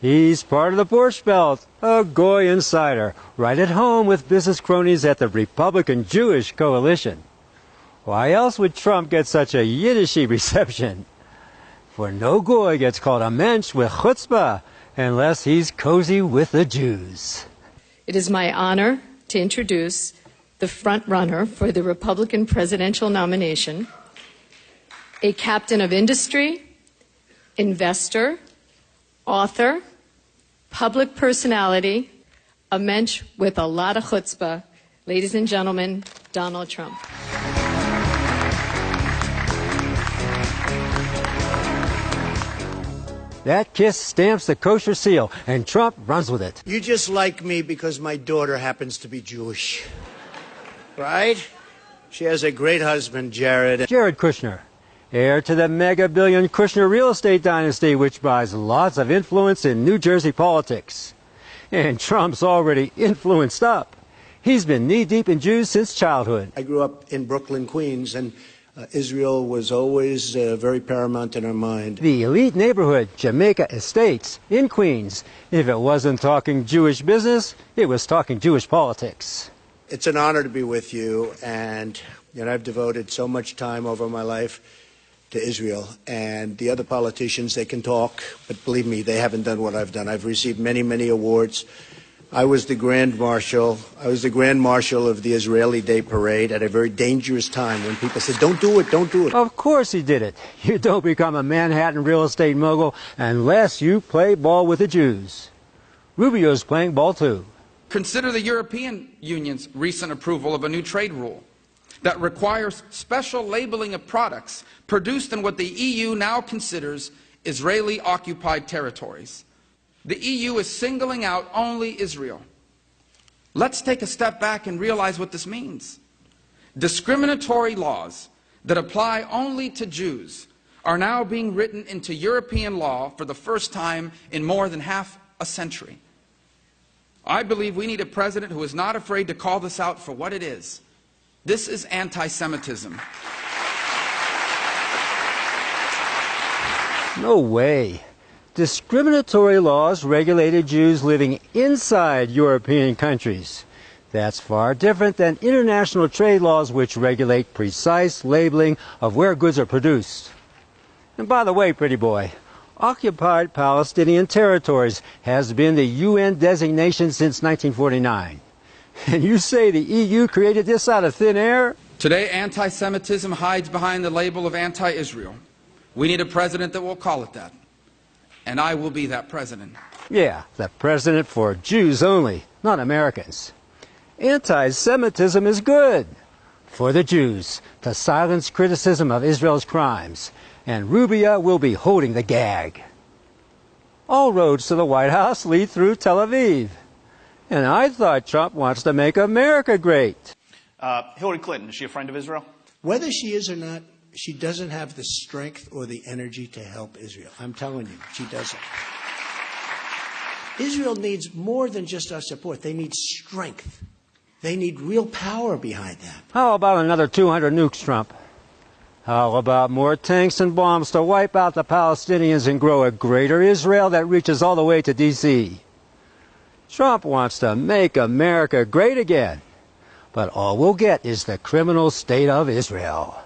He's part of the Borscht Belt, a Goy insider, right at home with business cronies at the Republican-Jewish coalition. Why else would Trump get such a Yiddishy reception? For no Goy gets called a mensch with chutzpah unless he's cozy with the Jews. It is my honor to introduce the front runner for the Republican presidential nomination, a captain of industry, investor, author, public personality, a mensch with a lot of chutzpah. Ladies and gentlemen, Donald Trump. That kiss stamps the kosher seal, and Trump runs with it. You just like me because my daughter happens to be Jewish. Right? She has a great husband, Jared. Jared Kushner, heir to the mega-billion Kushner real estate dynasty, which buys lots of influence in New Jersey politics. And Trump's already influenced up. He's been knee-deep in Jews since childhood. I grew up in Brooklyn, Queens, and Israel was always very paramount in our mind. The elite neighborhood, Jamaica Estates, in Queens. If it wasn't talking Jewish business, it was talking Jewish politics. It's an honor to be with you, and I've devoted so much time over my life to Israel. And the other politicians, they can talk, but believe me, they haven't done what I've done. I've received many, many awards. I was the Grand Marshal. I was the Grand Marshal of the Israeli Day Parade at a very dangerous time when people said, don't do it, don't do it. Of course he did it. You don't become a Manhattan real estate mogul unless you play ball with the Jews. Rubio's playing ball too. Consider the European Union's recent approval of a new trade rule that requires special labeling of products produced in what the EU now considers Israeli-occupied territories. The EU is singling out only Israel. Let's take a step back and realize what this means. Discriminatory laws that apply only to Jews are now being written into European law for the first time in more than half a century. I believe we need a president who is not afraid to call this out for what it is. This is anti-Semitism. No way. Discriminatory laws regulated Jews living inside European countries. That's far different than international trade laws which regulate precise labeling of where goods are produced. And by the way, pretty boy, occupied Palestinian territories has been the UN designation since 1949. And you say the EU created this out of thin air? Today, anti-Semitism hides behind the label of anti-Israel. We need a president that will call it that. And I will be that president. Yeah, the president for Jews only, not Americans. Anti-Semitism is good for the Jews to silence criticism of Israel's crimes. And Rubio will be holding the gag. All roads to the White House lead through Tel Aviv. And I thought Trump wants to make America great. Hillary Clinton, is she a friend of Israel? Whether she is or not, she doesn't have the strength or the energy to help Israel. I'm telling you, she doesn't. Israel needs more than just our support. They need strength. They need real power behind them. How about another 200 nukes, Trump? How about more tanks and bombs to wipe out the Palestinians and grow a greater Israel that reaches all the way to D.C.? Trump wants to make America great again. But all we'll get is the criminal state of Israel.